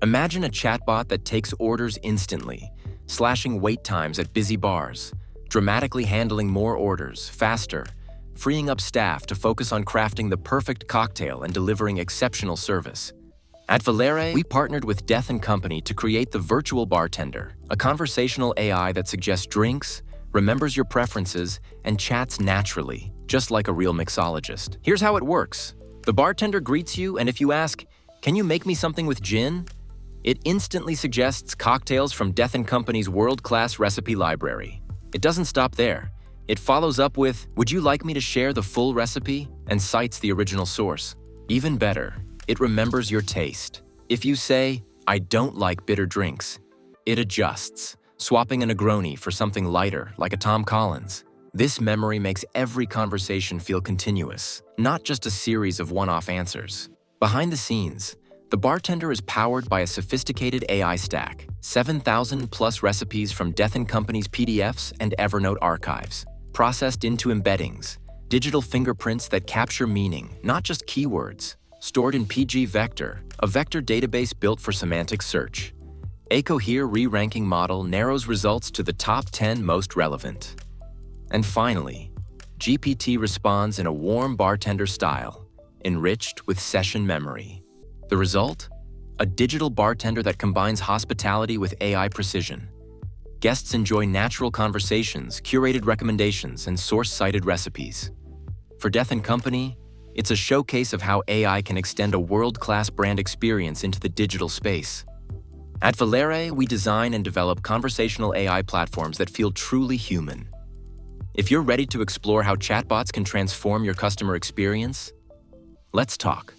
Imagine a chatbot that takes orders instantly, slashing wait times at busy bars, dramatically handling more orders faster, freeing up staff to focus on crafting the perfect cocktail and delivering exceptional service. At Valere, we partnered with Death & Company to create the Virtual Bartender, a conversational AI that suggests drinks, remembers your preferences, and chats naturally, just like a real mixologist. Here's how it works. The bartender greets you, and if you ask, "Can you make me something with gin?" it instantly suggests cocktails from Death & Company's world-class recipe library. It doesn't stop there. It follows up with, "Would you like me to share the full recipe?" and cites the original source. Even better, it remembers your taste. If you say, "I don't like bitter drinks," it adjusts, swapping a Negroni for something lighter, like a Tom Collins. This memory makes every conversation feel continuous, not just a series of one-off answers. Behind the scenes, the bartender is powered by a sophisticated AI stack, 7,000+ recipes from Death & Company's PDFs and Evernote archives, processed into embeddings, digital fingerprints that capture meaning, not just keywords, stored in PG Vector, a vector database built for semantic search. A Cohere re-ranking model narrows results to the top 10 most relevant. And finally, GPT responds in a warm bartender style, enriched with session memory. The result? A digital bartender that combines hospitality with AI precision. Guests enjoy natural conversations, curated recommendations, and source-cited recipes. For Death & Company, it's a showcase of how AI can extend a world-class brand experience into the digital space. At Valere, we design and develop conversational AI platforms that feel truly human. If you're ready to explore how chatbots can transform your customer experience, let's talk.